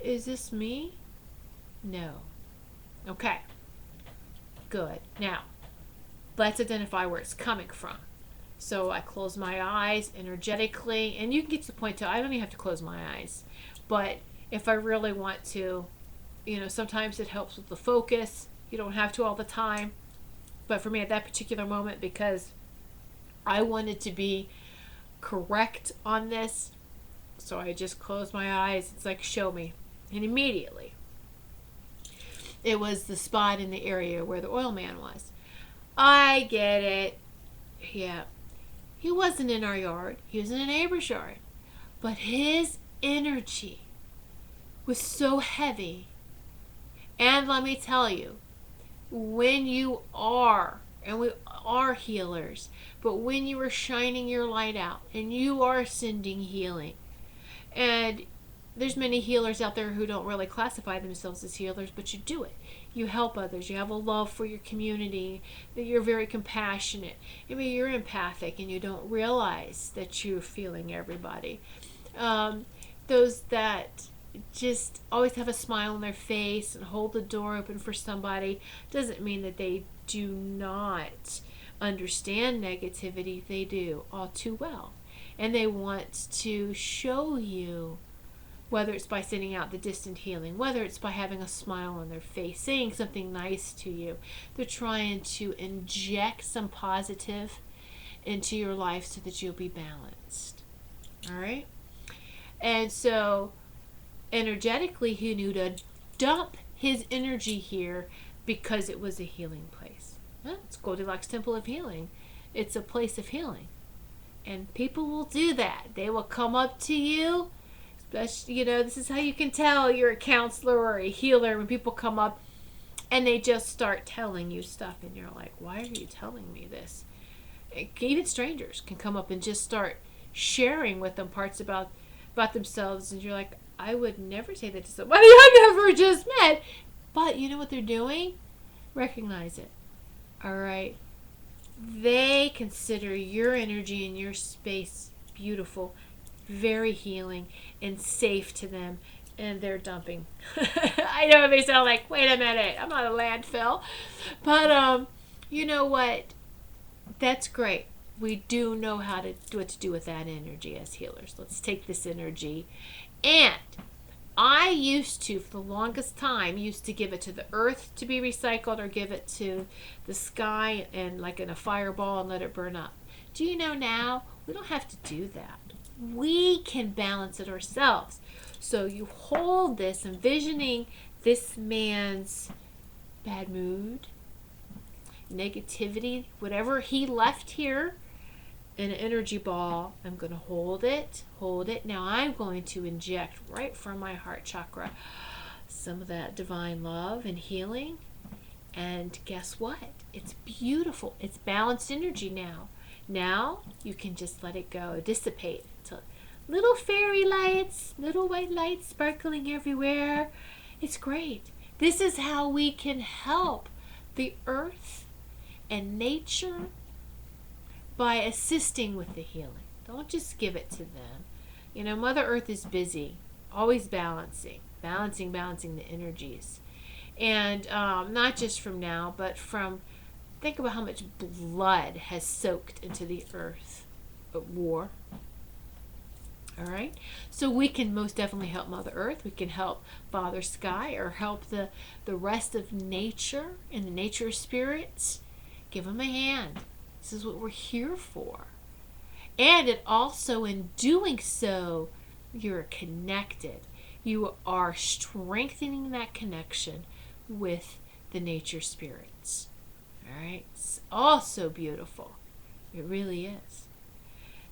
Is this me? No. Okay. Good. Now, let's identify where it's coming from. So I close my eyes energetically, and you can get to the point too, I don't even have to close my eyes. But if I really want to, sometimes it helps with the focus. You don't have to all the time. But for me at that particular moment, because I wanted to be correct on this, so I just closed my eyes. It's like, show me. And immediately, it was the spot in the area where the oil man was. I get it. Yeah. He wasn't in our yard. He was in a neighbor's yard. But his energy was so heavy. And let me tell you, when you are, and we are healers, but when you are shining your light out and you are sending healing, and there's many healers out there who don't really classify themselves as healers, but you do it. You help others. You have a love for your community. You're very compassionate. Maybe you're empathic and you don't realize that you're feeling everybody. Those that just always have a smile on their face and hold the door open for somebody doesn't mean that they do not understand negativity. They do all too well. And they want to show you, whether it's by sending out the distant healing, whether it's by having a smile on their face, saying something nice to you. They're trying to inject some positive into your life so that you'll be balanced. All right? And so, energetically, he knew to dump his energy here because it was a healing place. Well, it's Goldylocks Temple of Healing. It's a place of healing. And people will do that. They will come up to you. Especially, this is how you can tell you're a counselor or a healer, when people come up and they just start telling you stuff. And you're like, why are you telling me this? Even strangers can come up and just start sharing with them parts about themselves. And you're like, I would never say that to somebody I never just met. But you know what they're doing? Recognize it. All right. They consider your energy and your space beautiful, very healing, and safe to them, and they're dumping. I know it may sound like, wait a minute, I'm not a landfill. But you know what? That's great. We do know what to do with that energy as healers. Let's take this energy. And I used to, for the longest time, give it to the earth to be recycled, or give it to the sky and like in a fireball and let it burn up. Do you know now? We don't have to do that. We can balance it ourselves. So you hold this, envisioning this man's bad mood, negativity, whatever he left here in an energy ball. I'm going to hold it. Now I'm going to inject right from my heart chakra some of that divine love and healing. And guess what? It's beautiful. It's balanced energy now. Now you can just let it go, dissipate to little fairy lights, little white lights sparkling everywhere. It's great. This is how we can help the earth and nature by assisting with the healing. Don't just give it to them. Mother Earth is busy, always balancing the energies. And not just from now, but think about how much blood has soaked into the earth of war. All right? So we can most definitely help Mother Earth. We can help Father Sky, or help the rest of nature and the nature spirits. Give them a hand. This is what we're here for. And it also, in doing so, you're connected. You are strengthening that connection with the nature spirits. All right? It's also beautiful. It really is.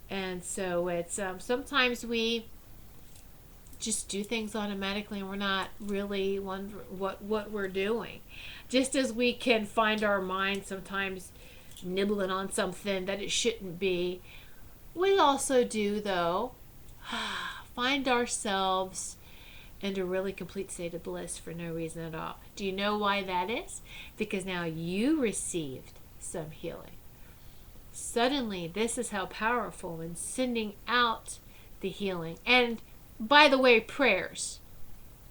And so it's sometimes we just do things automatically and we're not really wondering what we're doing. Just as we can find our mind sometimes nibbling on something that it shouldn't be, we also do, though, find ourselves in a really complete state of bliss for no reason at all. Do you know why that is? Because now you received some healing. Suddenly, this is how powerful in sending out the healing. And by the way, prayers.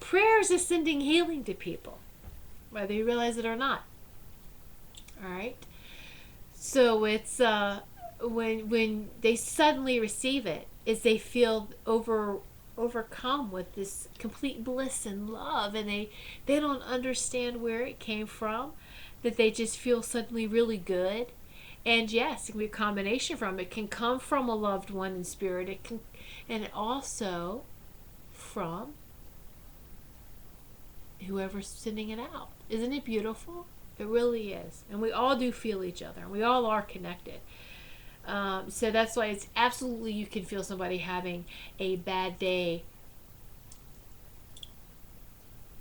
Prayers is sending healing to people, whether you realize it or not. All right? So it's when they suddenly receive it, is they feel overcome with this complete bliss and love, and they don't understand where it came from, that they just feel suddenly really good. And yes, it can be a combination from it. It can come from a loved one in spirit. It can, and also from whoever's sending it out. Isn't it beautiful? It really is. And we all do feel each other. And we all are connected. So that's why it's absolutely, you can feel somebody having a bad day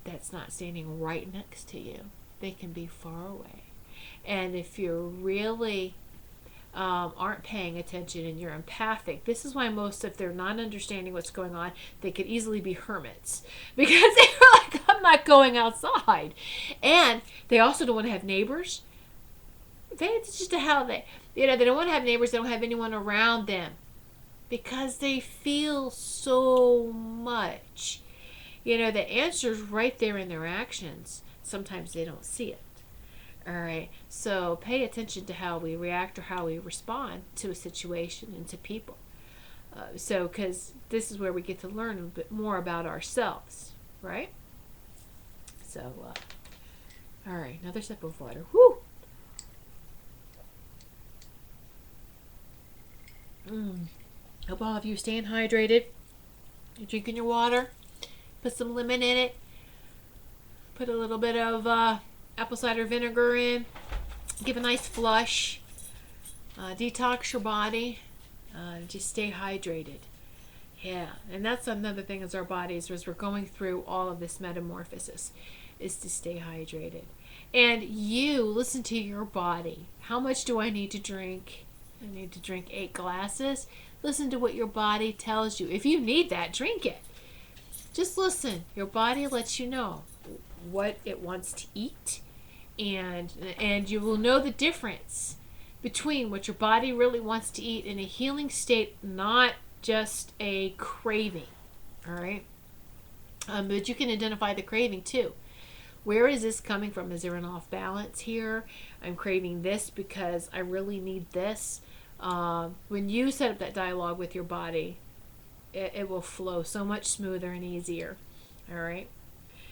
that's not standing right next to you. They can be far away. And if you're really aren't paying attention and you're empathic, this is why most, if they're not understanding what's going on, they could easily be hermits, because they're like, I'm not going outside. And they also don't want to have neighbors. It's just how they don't want to have neighbors. They don't have anyone around them because they feel so much. The answer's right there in their actions. Sometimes they don't see it. All right. So pay attention to how we react or how we respond to a situation and to people. Because this is where we get to learn a bit more about ourselves, right? So, all right, another sip of water. Whew. Hope all of you staying hydrated. You're drinking your water. Put some lemon in it. Put a little bit of apple cider vinegar in. Give a nice flush. Detox your body. Just stay hydrated. Yeah, and that's another thing as our bodies, as we're going through all of this metamorphosis, is to stay hydrated. And you listen to your body. How much do I need to drink? I need to drink 8 glasses. Listen to what your body tells you. If you need that, drink it. Just listen. Your body lets you know what it wants to eat, and you will know the difference between what your body really wants to eat in a healing state, not just a craving. All right? But you can identify the craving too. Where is this coming from? Is there an off balance here? I'm craving this because I really need this. When you set up that dialogue with your body, it will flow so much smoother and easier. All right.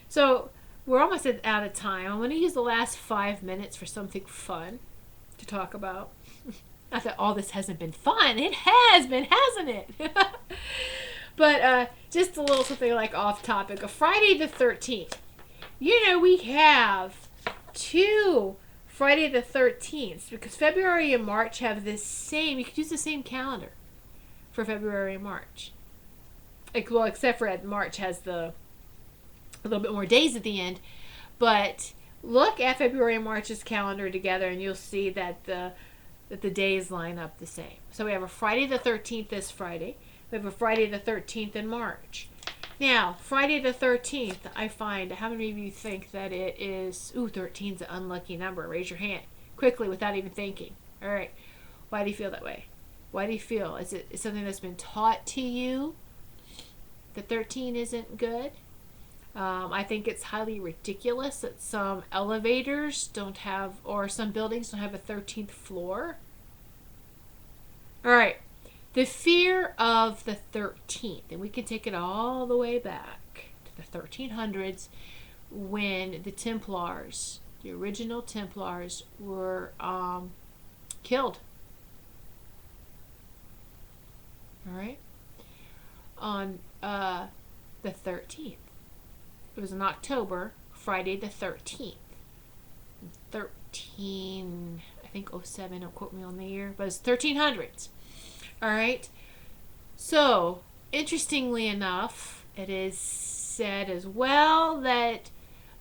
So we're almost out of time. I'm going to use the last 5 minutes for something fun to talk about. Not that all this hasn't been fun. It has been, hasn't it? But just a little something like off topic. A Friday the 13th. We have 2 Friday the 13th, because February and March have this same, you could use the same calendar for February and March. Well, except for March has a little bit more days at the end. But look at February and March's calendar together and you'll see that the days line up the same. So we have a Friday the 13th this Friday. We have a Friday the 13th in March. Now, Friday the 13th, I find, how many of you think that it is, 13 is an unlucky number? Raise your hand quickly without even thinking. All right. Why do you feel that way? Why do you feel? Is it something that's been taught to you that 13 isn't good? I think it's highly ridiculous that some elevators don't have, or some buildings don't have a 13th floor. All right. The fear of the 13th, and we can take it all the way back to the 1300s when the Templars, the original Templars, were killed All right. On the 13th. It was in October, Friday the 13th. 13, I think '07, don't quote me on the year, but it's 1300s. All right. So, interestingly enough, it is said as well that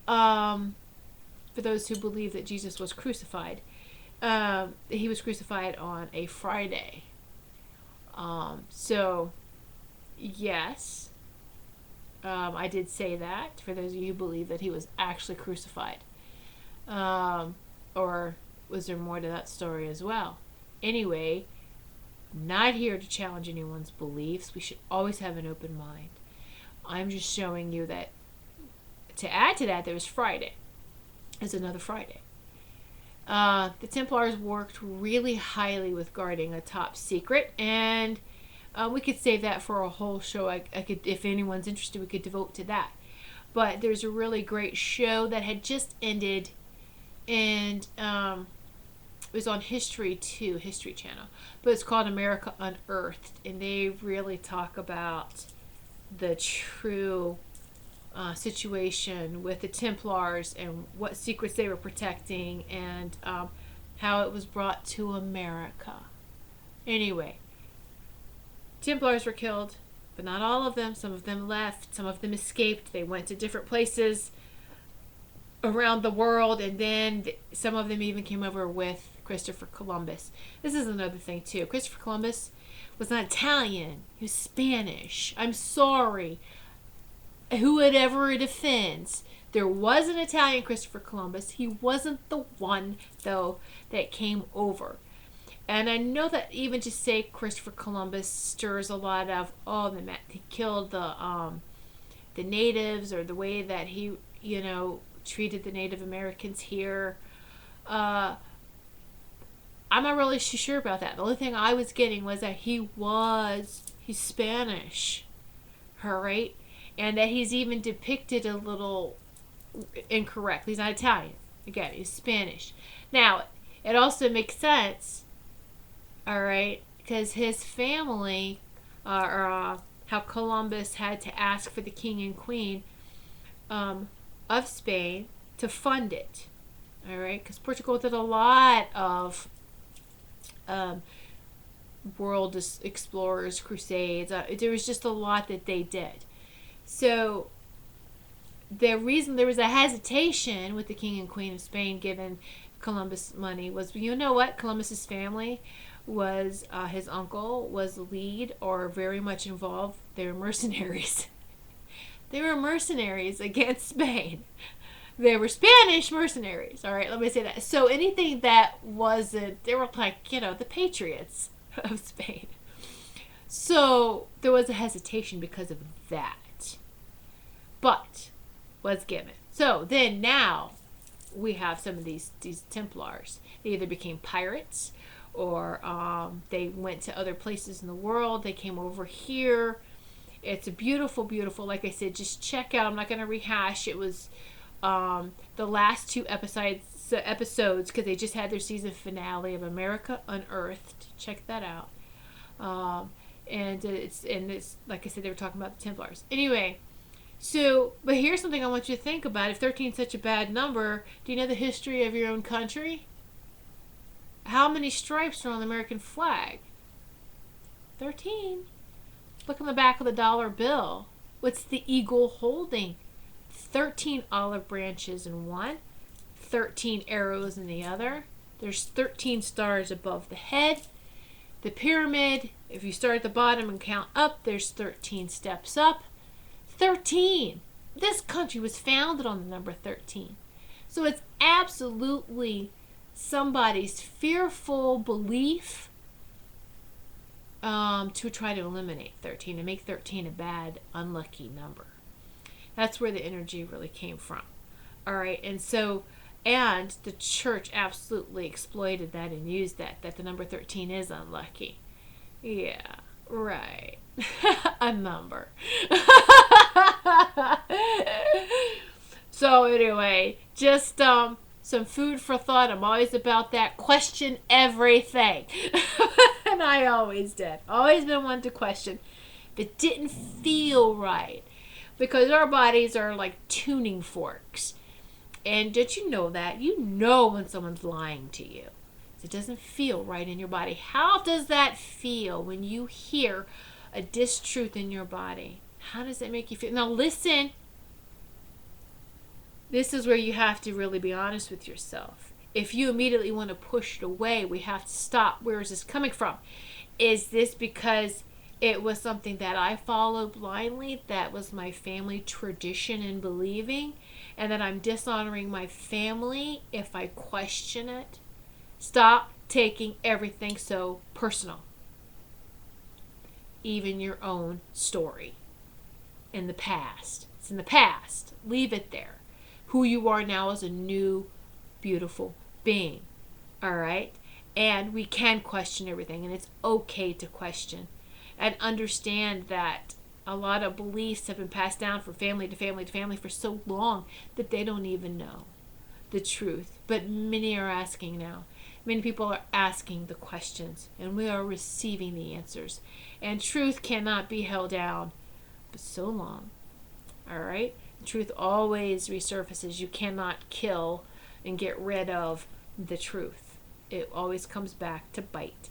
for those who believe that Jesus was crucified, he was crucified on a Friday. So, yes, I did say that for those of you who believe that he was actually crucified. Or was there more to that story as well? Anyway, not here to challenge anyone's beliefs. We should always have an open mind. I'm just showing you that to add to that, there was Friday. There's another Friday. The Templars worked really highly with guarding a top secret, and we could save that for a whole show. I could, if anyone's interested, we could devote to that. But there's a really great show that had just ended, and it was on History Channel, but it's called America Unearthed, and they really talk about the true situation with the Templars and what secrets they were protecting, and how it was brought to America. Anyway, Templars were killed, but not all of them. Some of them left, some of them escaped. They went to different places around the world, and then some of them even came over with Christopher Columbus. This is another thing too. Christopher Columbus was not Italian, he was Spanish. I'm sorry, whoever it offends. There was an Italian Christopher Columbus. He wasn't the one, though, that came over. And I know that even to say Christopher Columbus stirs a lot of, he killed the natives, or the way that he, treated the Native Americans here. I'm not really sure about that. The only thing I was getting was that he's Spanish, all right? And that he's even depicted a little incorrect. He's not Italian. Again, he's Spanish. Now, it also makes sense, all right, because his family, how Columbus had to ask for the king and queen of Spain to fund it, all right, because Portugal did a lot of world explorers, crusades. There was just a lot that they did. So the reason there was a hesitation with the king and queen of Spain giving Columbus money was, what? Columbus's family was, his uncle was the lead, or very much involved. They were mercenaries. They were mercenaries against Spain. They were Spanish mercenaries. All right, let me say that. So anything that wasn't, they were like, the patriots of Spain. So there was a hesitation because of that. But was given. So then now we have some of these Templars. They either became pirates, or they went to other places in the world. They came over here. It's a beautiful, beautiful, like I said, just check out. I'm not going to rehash. It was the last two episodes, because they just had their season finale of America Unearthed. Check that out. And it's like I said, they were talking about the Templars. Anyway, so, but here's something I want you to think about. If 13 is such a bad number, do you know the history of your own country? How many stripes are on the American flag? 13. Look on the back of the dollar bill. What's the eagle holding? 13 olive branches in one, 13 arrows in the other. There's 13 stars above the head. The pyramid, if you start at the bottom and count up, there's 13 steps up. 13. This country was founded on the number 13. So it's absolutely somebody's fearful belief to try to eliminate 13 and make 13 a bad, unlucky number. That's where the energy really came from. All right, and the church absolutely exploited that and used that the number 13 is unlucky. Yeah, right. A number. So anyway, just some food for thought. I'm always about that. Question everything. And I always did. Always been one to question. If it didn't feel right. Because our bodies are like tuning forks. And did you know that? You know when someone's lying to you. It doesn't feel right in your body. How does that feel when you hear a distruth in your body? How does it make you feel? Now listen. This is where you have to really be honest with yourself. If you immediately want to push it away, we have to stop. Where is this coming from? Is this because it was something that I followed blindly, that was my family tradition and believing, and that I'm dishonoring my family if I question it? Stop taking everything so personal. Even your own story in the past. It's in the past. Leave it there. Who you are now is a new, beautiful being. All right? And we can question everything, and it's okay to question. And understand that a lot of beliefs have been passed down from family to family to family for so long that they don't even know the truth. But many are asking now. Many people are asking the questions, and we are receiving the answers. And truth cannot be held down for so long. All right? Truth always resurfaces. You cannot kill and get rid of the truth. It always comes back to bite.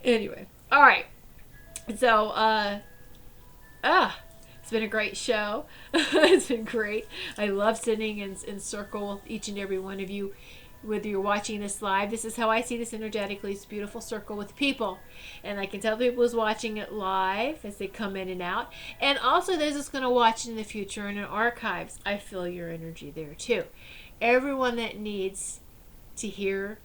Anyway, all right. So, it's been a great show. It's been great. I love sitting in circle with each and every one of you. Whether you're watching this live, this is how I see this energetically. It's a beautiful circle with people. And I can tell people who's watching it live as they come in and out. And also those that's going to watch it in the future and in archives. I feel your energy there too. Everyone that needs to hear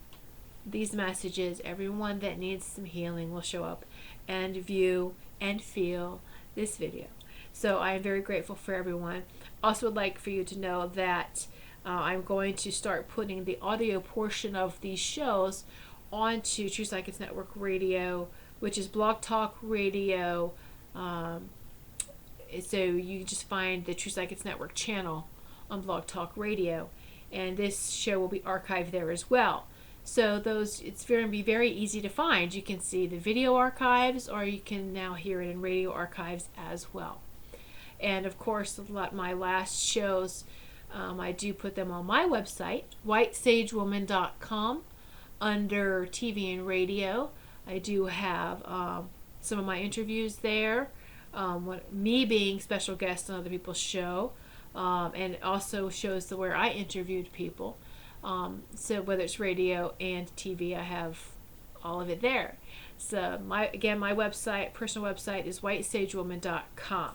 these messages, everyone that needs some healing will show up and view and feel this video. So I am very grateful for everyone. Also would like for you to know that I'm going to start putting the audio portion of these shows onto True Psychics Network Radio, which is Blog Talk Radio. So you just find the True Psychics Network channel on Blog Talk Radio, and this show will be archived there as well. So it's going to be very easy to find. You can see the video archives, or you can now hear it in radio archives as well. And of course, my last shows, I do put them on my website, whitesagewoman.com, under TV and radio. I do have some of my interviews there, me being special guest on other people's show, and it also shows where I interviewed people. So whether it's radio and TV, I have all of it there. So my website, personal website, is whitesagewoman.com.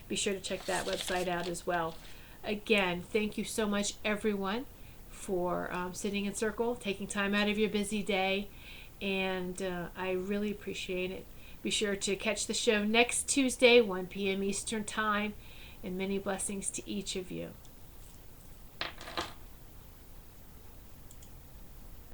Be sure to check that website out as well. Again, thank you so much, everyone, for sitting in circle, taking time out of your busy day, and I really appreciate it. Be sure to catch the show next Tuesday, 1 p.m. Eastern Time, and many blessings to each of you.